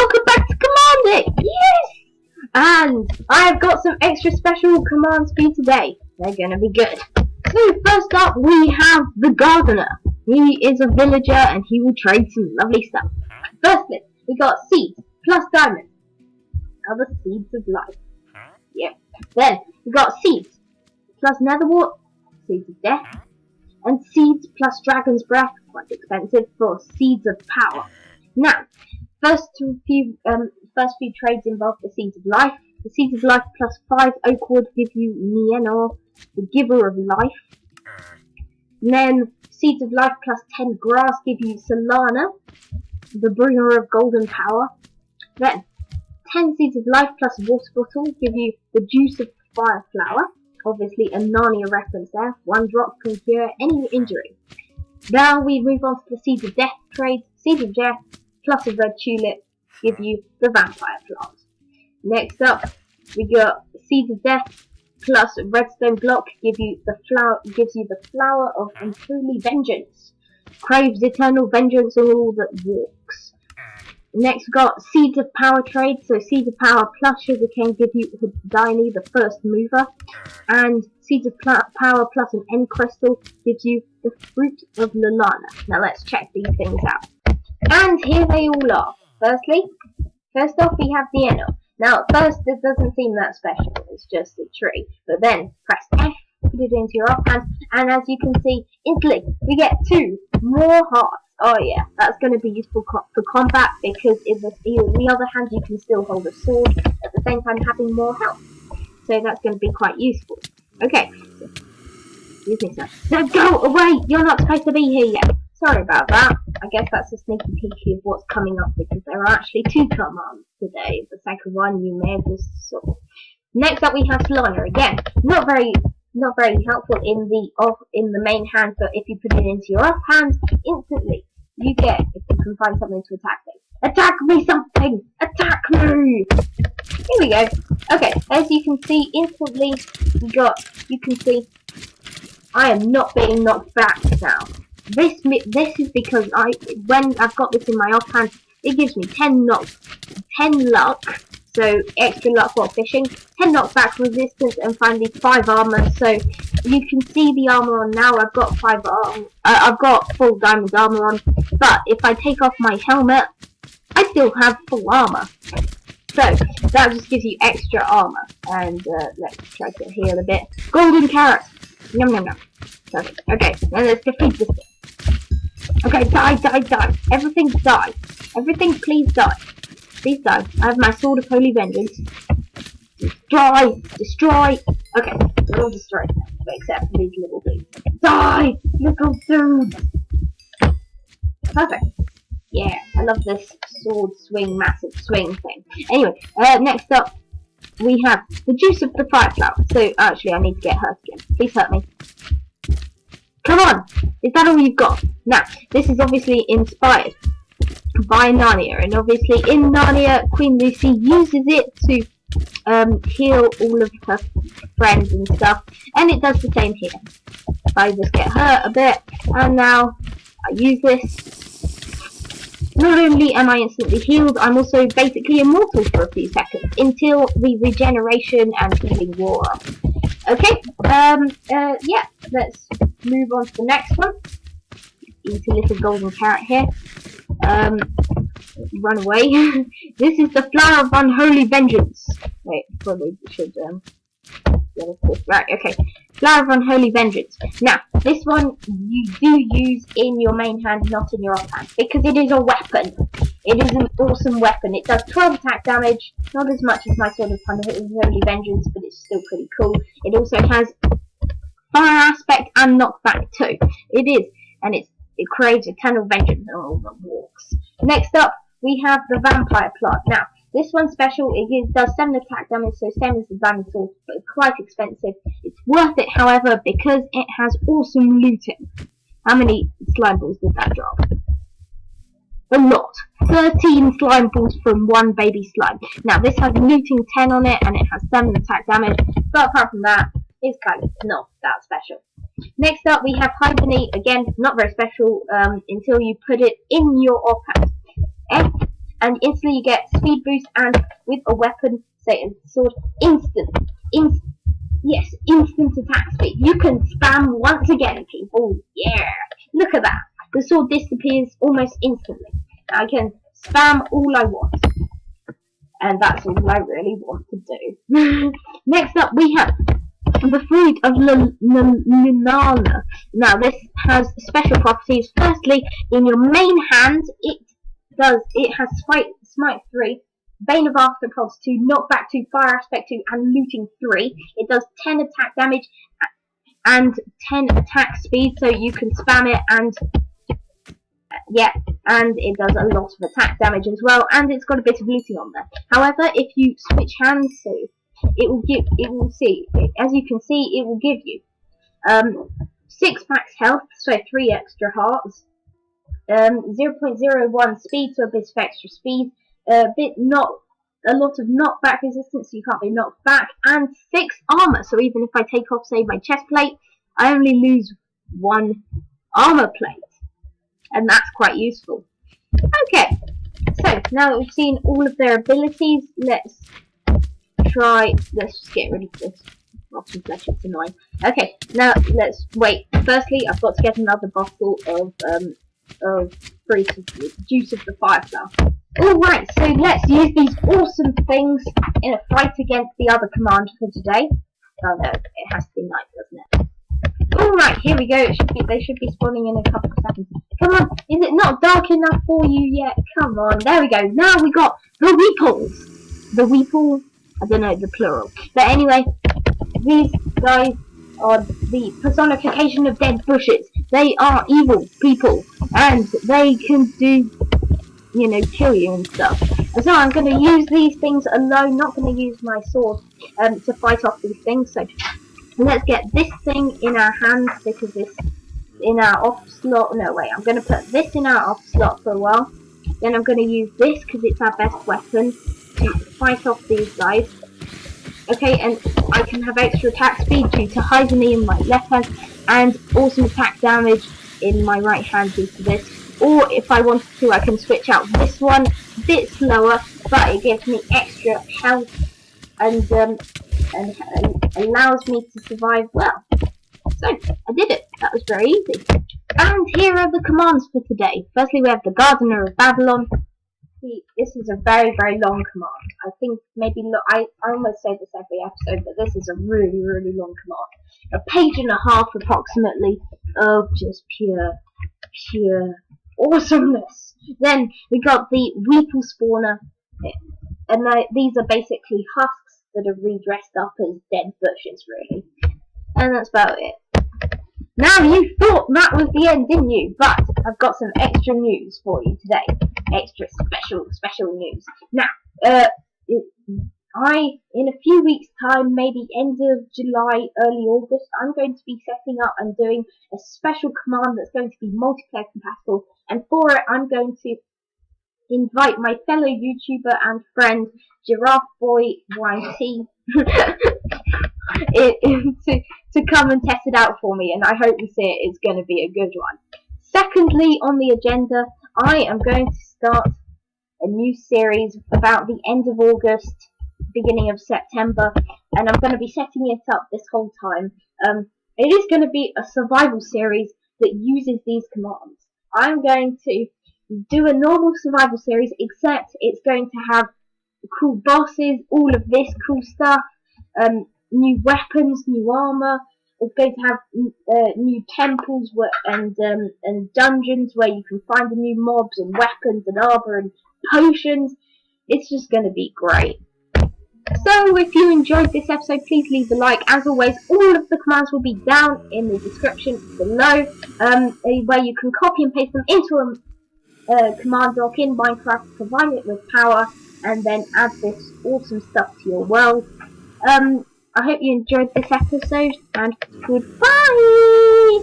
welcome back to Commandit! Yes! And I've got some extra special commands for you today. They're gonna be good. So first up we have the Gardener. He is a villager and he will trade some lovely stuff. Firstly, we got seeds plus diamonds. Other seeds of life. Yep. Then we got seeds plus netherwort, seeds of death, and seeds plus dragon's breath, quite expensive, for seeds of power. Now, first few trades involve the seeds of life. The seeds of life plus 5 oak wood give you Nienor, the giver of life. And then seeds of life plus 10 grass give you Solarna, the bringer of golden power. Then 10 seeds of life plus water bottle give you the juice of fire flower. Obviously a Narnia reference there. 1 drop can cure any injury. Now we move on to the seeds of death trades. Seeds of death plus a red tulip give you the vampire plant. Next up, we got seeds of death plus redstone block gives you the flower of Unholy Vengeance. Craves eternal vengeance on all that walks. Next we got seeds of power trade. So seeds of power plus sugarcane give you Hydany, the first mover, and seeds of power plus an end crystal gives you the fruit of Lunarla. Now let's check these things out. And here they all are. First off we have Nienor. Now at first this doesn't seem that special, it's just a tree. But then press F, put it into your offhand, and as you can see, instantly we get 2 more hearts. Oh yeah, that's going to be useful for combat because in the other hand you can still hold a sword at the same time having more health. So that's going to be quite useful. Okay, excuse me sir. No, go away! You're not supposed to be here yet. Sorry about that. I guess that's a sneaky peeky of what's coming up because there are actually 2 commands today. The second one you may have just saw. Next up we have Solarna again. Not very helpful in the main hand, but if you put it into your offhand, instantly you get, if you can find something to attack me. Attack me something! Attack me! Here we go. Okay, as you can see, instantly you can see I am not being knocked back now. This is because when I've got this in my offhand, it gives me 10 luck, so extra luck while fishing, 10 knockback resistance, and finally 5 armor. So you can see the armor on now. I've got I've got full diamond armor on, but if I take off my helmet, I still have full armor. So that just gives you extra armor. And let's try to heal a bit. Golden carrot. Yum yum yum. Perfect. Okay, now let's defeat this thing. Okay, die. Everything die. Everything please die. Please die. I have my sword of holy vengeance. Destroy. Okay, they're all destroyed now, except for these little dudes. Die, little dudes. Perfect. Yeah, I love this sword swing, massive swing thing. Anyway, next up we have the juice of the fire flower. So actually, I need to get hurt again. Please hurt me. Come on! Is that all you've got? Now, this is obviously inspired by Narnia, and obviously in Narnia, Queen Lucy uses it to heal all of her friends and stuff, and it does the same here. I just get hurt a bit, and now I use this. Not only am I instantly healed, I'm also basically immortal for a few seconds, until the regeneration and healing wore off. Okay, yeah, let's move on to the next one. Eat a little golden carrot here. Run away. This is the flower of unholy vengeance. Wait, probably should right, okay. Flower of unholy vengeance. Now, this one you do use in your main hand, not in your offhand, because it is a weapon. It is an awesome weapon. It does 12 attack damage, not as much as my sword of unholy vengeance, but it's still pretty cool. It also has fire aspect and knockback too. It is, and it creates eternal vengeance on all that walks. Next up, we have the vampire plant. Now, this one's special. It does 7 attack damage, so same as the diamond sword, but it's quite expensive. It's worth it, however, because it has awesome looting. How many slime balls did that drop? A lot. 13 slime balls from 1 baby slime. Now, this has looting 10 on it, and it has 7 attack damage, but apart from that, it's kind of not that special. Next up, we have Hydany. Again, not very special until you put it in your offhand. and instantly you get speed boost, and with a weapon, say a sword, instant attack speed. You can spam once again, people. Yeah, look at that. The sword disappears almost instantly. I can spam all I want, and that's all I really want to do. Next up, we have the fruit of Lunarla. Now, this has special properties. Firstly, in your main hand, it has smite 3, Bane of Arthropods 2, Knockback 2, Fire Aspect 2, and Looting 3. It does 10 attack damage and 10 attack speed, so you can spam it, and yeah, and it does a lot of attack damage as well, and it's got a bit of looting on there. However, if you switch hands, so it will give you 6 max health, so 3 extra hearts, 0.01 speed, so a bit of extra speed, a lot of knockback resistance, so you can't be knocked back, and 6 armor, so even if I take off, say, my chest plate, I only lose 1 armor plate, and that's quite useful. Okay, so now that we've seen all of their abilities, let's just get rid of this rotten flesh, it's annoying. Okay, now let's wait. Firstly, I've got to get another bottle of juice of the fireflower. Alright, so let's use these awesome things in a fight against the other commander for today. Oh no, it has to be night, doesn't it? Alright, here we go. They should be spawning in a couple of seconds. Come on, is it not dark enough for you yet? Come on, there we go. Now we got the Weeples. The Weeples, I don't know the plural. But anyway, these guys are the personification of dead bushes. They are evil people, and they can do, you know, kill you and stuff. And so I'm going to use these things alone, not going to use my sword to fight off these things. So let's get this thing in our hands, because this in our off slot. No, wait, I'm going to put this in our off slot for a while. Then I'm going to use this because it's our best weapon to fight off these guys. Okay, and I can have extra attack speed due to Hydany in my left hand, and awesome attack damage in my right hand due to this. Or if I wanted to, I can switch out this one, a bit slower, but it gives me extra health and allows me to survive well. So, I did it. That was very easy. And here are the commands for today. Firstly, we have the Gardner of Babylon. This is a very, very long command. I think maybe, I almost say this every episode, but this is a really, really long command. A page and a half approximately of just pure awesomeness. Then we got the Weeple spawner, and these are basically husks that are redressed up as dead bushes, really. And that's about it. Now you thought that was the end, didn't you? But I've got some extra news for you today. Extra special news. Now, in a few weeks' time, maybe end of July, early August, I'm going to be setting up and doing a special command that's going to be multiplayer compatible. And for it, I'm going to invite my fellow YouTuber and friend, Giraffe Boy YT, to come and test it out for me, and I hope you see it. It's going to be a good one. Secondly, on the agenda, I am going to start a new series about the end of August, beginning of September, and I'm going to be setting it up this whole time. It is going to be a survival series that uses these commands. I'm going to do a normal survival series, except it's going to have cool bosses, all of this cool stuff, new weapons, new armor. It's going to have new temples and dungeons where you can find the new mobs and weapons and armor and potions. It's just going to be great. So if you enjoyed this episode, please leave a like. As always, all of the commands will be down in the description below, where you can copy and paste them into a command block in Minecraft, provide it with power, and then add this awesome stuff to your world. I hope you enjoyed this episode, and goodbye!